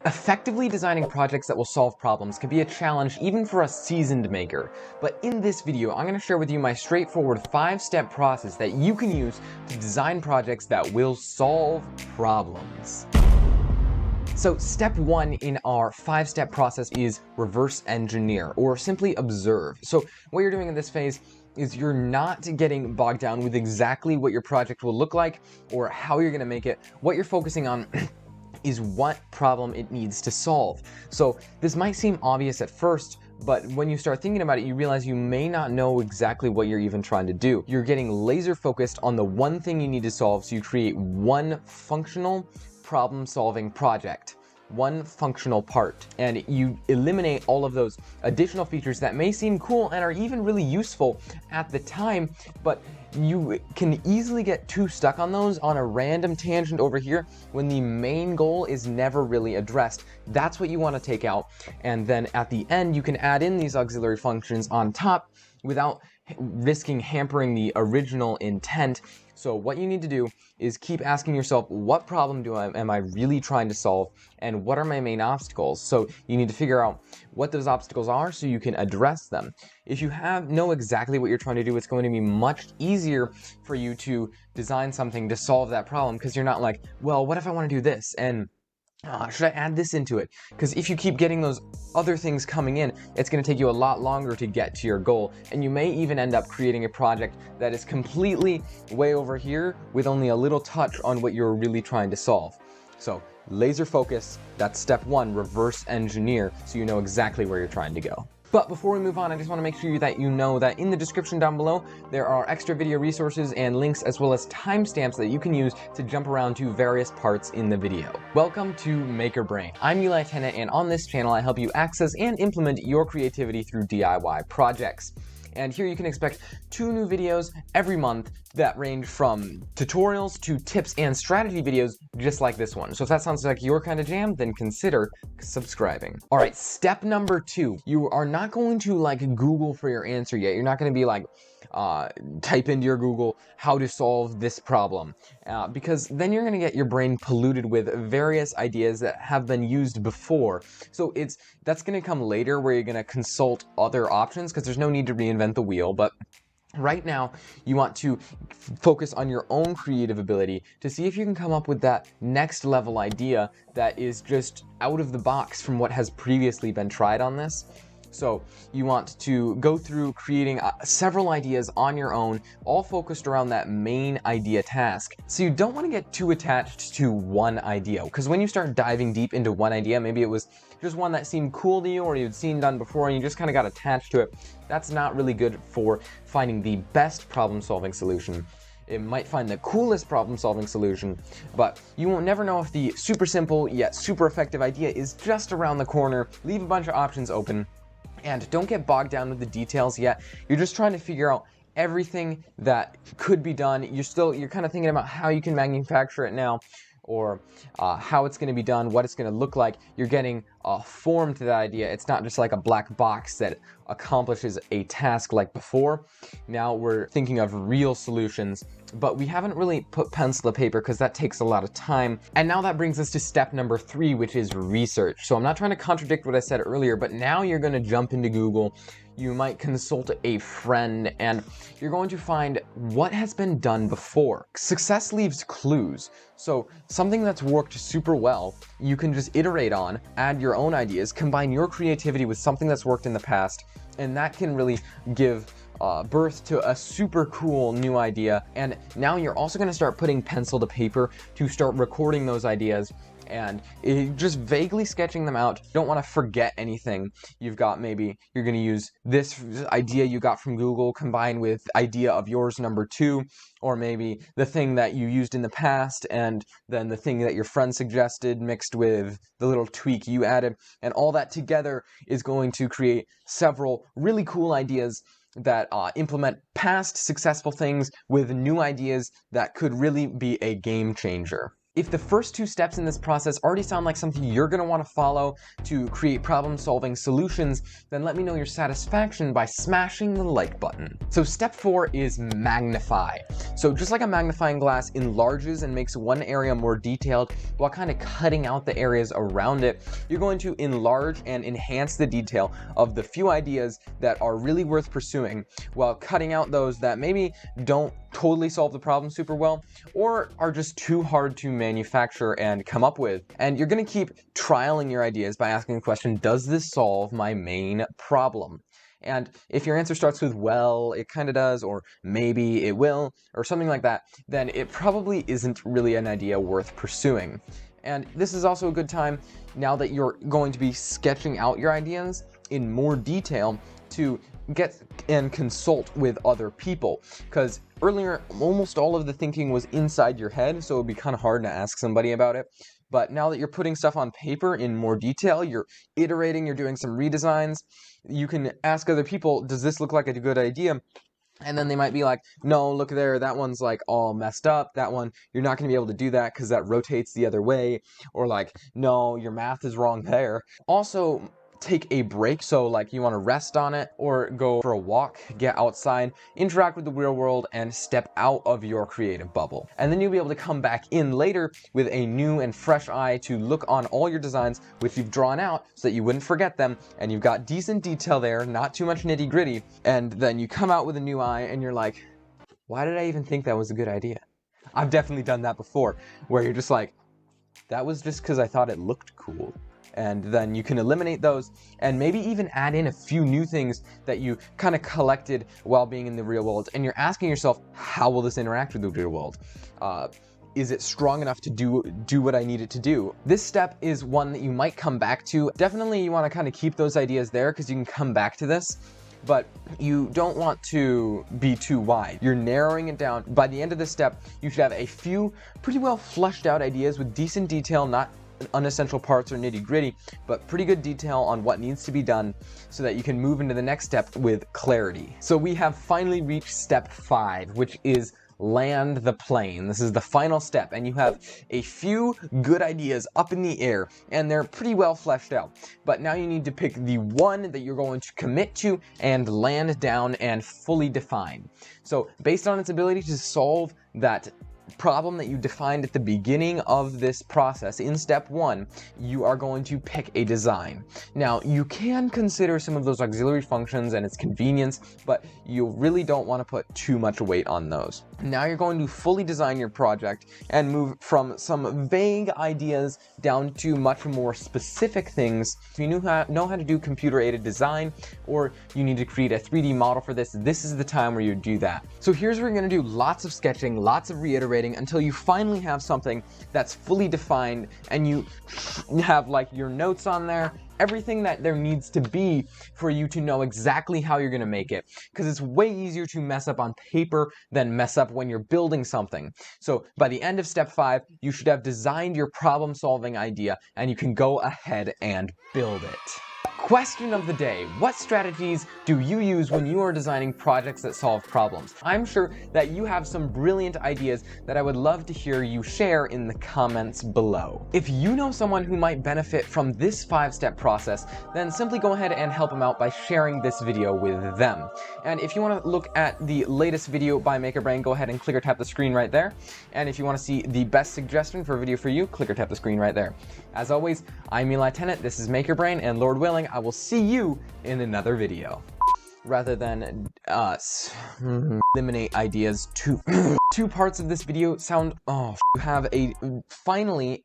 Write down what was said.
Effectively designing projects that will solve problems can be a challenge even for a seasoned maker. But in this video, I'm going to share with you my straightforward 5-step process that you can use to design projects that will solve problems. So step 1 in our 5-step process is reverse engineer, or simply observe. So what you're doing in this phase is you're not getting bogged down with exactly what your project will look like or how you're going to make it. What you're focusing on is what problem it needs to solve. So this might seem obvious at first, but when you start thinking about it, you realize you may not know exactly what you're even trying to do. You're getting laser focused on the one thing you need to solve, so you create one functional problem-solving project. One functional part, and you eliminate all of those additional features that may seem cool and are even really useful at the time, but you can easily get too stuck on those on a random tangent over here when the main goal is never really addressed. That's what you want to take out, and then at the end you can add in these auxiliary functions on top without risking hampering the original intent. So what you need to do is keep asking yourself, what problem am I really trying to solve, and what are my main obstacles? So you need to figure out what those obstacles are so you can address them. If you know exactly what you're trying to do, it's going to be much easier for you to design something to solve that problem, because you're not like, well, what if I want to do this? And should I add this into it? Because if you keep getting those other things coming in, it's going to take you a lot longer to get to your goal. And you may even end up creating a project that is completely way over here with only a little touch on what you're really trying to solve. So laser focus, that's step 1, reverse engineer, so you know exactly where you're trying to go. But before we move on, I just want to make sure that you know that in the description down below, there are extra video resources and links, as well as timestamps that you can use to jump around to various parts in the video. Welcome to Maker Brain. I'm Eli Tennant, and on this channel, I help you access and implement your creativity through DIY projects. And here you can expect 2 new videos every month that range from tutorials to tips and strategy videos just like this one. So if that sounds like your kind of jam, then consider subscribing. All right, step number 2. You are not going to like Google for your answer yet. You're not going to be like, type into your Google how to solve this problem, because then you're going to get your brain polluted with various ideas that have been used before. So that's going to come later, where you're going to consult other options, because there's no need to reinvent the wheel. But right now, you want to focus on your own creative ability to see if you can come up with that next level idea that is just out of the box from what has previously been tried on this. So you want to go through creating several ideas on your own, all focused around that main idea task. So you don't want to get too attached to one idea, because when you start diving deep into one idea, maybe it was just one that seemed cool to you or you'd seen done before and you just kind of got attached to it. That's not really good for finding the best problem-solving solution. It might find the coolest problem-solving solution, but you won't never know if the super simple yet super effective idea is just around the corner. Leave a bunch of options open. And don't get bogged down with the details yet. You're just trying to figure out everything that could be done. You're kind of thinking about how you can manufacture it now, or how it's going to be done, what it's going to look like. You're getting a form to that idea. It's not just like a black box that accomplishes a task like before. Now we're thinking of real solutions, but we haven't really put pencil to paper because that takes a lot of time. And now that brings us to step number 3, which is research. So I'm not trying to contradict what I said earlier, but now you're going to jump into Google. You might consult a friend, and you're going to find what has been done before. Success leaves clues. So something that's worked super well, you can just iterate on, add your own ideas, combine your creativity with something that's worked in the past, and that can really give birth to a super cool new idea. And now you're also going to start putting pencil to paper to start recording those ideas and just vaguely sketching them out. Don't want to forget anything. You've got, maybe you're going to use this idea you got from Google combined with idea of yours number 2, or maybe the thing that you used in the past and then the thing that your friend suggested mixed with the little tweak you added, and all that together is going to create several really cool ideas that implement past successful things with new ideas that could really be a game changer. If the first two steps in this process already sound like something you're going to want to follow to create problem-solving solutions, then let me know your satisfaction by smashing the like button. So step 4 is Magnify. So just like a magnifying glass enlarges and makes one area more detailed while kind of cutting out the areas around it, you're going to enlarge and enhance the detail of the few ideas that are really worth pursuing while cutting out those that maybe don't totally solve the problem super well or are just too hard to manufacture and come up with. And you're going to keep trialing your ideas by asking the question, does this solve my main problem? And if your answer starts with, well, it kind of does, or maybe it will, or something like that, then it probably isn't really an idea worth pursuing. And this is also a good time, now that you're going to be sketching out your ideas in more detail, to get and consult with other people. Because earlier, almost all of the thinking was inside your head, so it would be kind of hard to ask somebody about it. But now that you're putting stuff on paper in more detail, you're iterating, you're doing some redesigns, you can ask other people, does this look like a good idea? And then they might be like, no, look there, that one's like all messed up. That one, you're not going to be able to do that because that rotates the other way. Or like, no, your math is wrong there. Also, take a break, so like you want to rest on it or go for a walk, get outside, interact with the real world, and step out of your creative bubble. And then you'll be able to come back in later with a new and fresh eye to look on all your designs which you've drawn out so that you wouldn't forget them, and you've got decent detail there, not too much nitty gritty, and then you come out with a new eye and you're like, why did I even think that was a good idea? I've definitely done that before, where you're just like, that was just because I thought it looked cool. And then you can eliminate those and maybe even add in a few new things that you kind of collected while being in the real world. And you're asking yourself, how will this interact with the real world? Is it strong enough to do what I need it to do? This step is one that you might come back to. Definitely you want to kind of keep those ideas there because you can come back to this, but you don't want to be too wide. You're narrowing it down. By the end of this step, you should have a few pretty well fleshed out ideas with decent detail, not unessential parts or nitty gritty, but pretty good detail on what needs to be done so that you can move into the next step with clarity. So we have finally reached step 5, which is land the plane. This is the final step, and you have a few good ideas up in the air, and they're pretty well fleshed out. But now you need to pick the one that you're going to commit to and land down and fully define. So based on its ability to solve that problem that you defined at the beginning of this process, in step 1, you are going to pick a design. Now, you can consider some of those auxiliary functions and its convenience, but you really don't want to put too much weight on those. Now you're going to fully design your project and move from some vague ideas down to much more specific things. If you know how to do computer-aided design, or you need to create a 3D model for this, this is the time where you do that. So here's where you're going to do lots of sketching, lots of reiterating, until you finally have something that's fully defined and you have like your notes on there, everything that there needs to be for you to know exactly how you're going to make it. Because it's way easier to mess up on paper than mess up when you're building something. So by the end of step 5, you should have designed your problem-solving idea and you can go ahead and build it. Question of the day: what strategies do you use when you are designing projects that solve problems? I'm sure that you have some brilliant ideas that I would love to hear you share in the comments below. If you know someone who might benefit from this 5-step process, then simply go ahead and help them out by sharing this video with them. And if you want to look at the latest video by MakerBrain, go ahead and click or tap the screen right there. And if you want to see the best suggestion for a video for you, click or tap the screen right there. As always, I'm Eli Tennant, this is MakerBrain, and Lord willing, I will see you in another video. Rather than eliminate ideas, two parts of this video sound, you have finally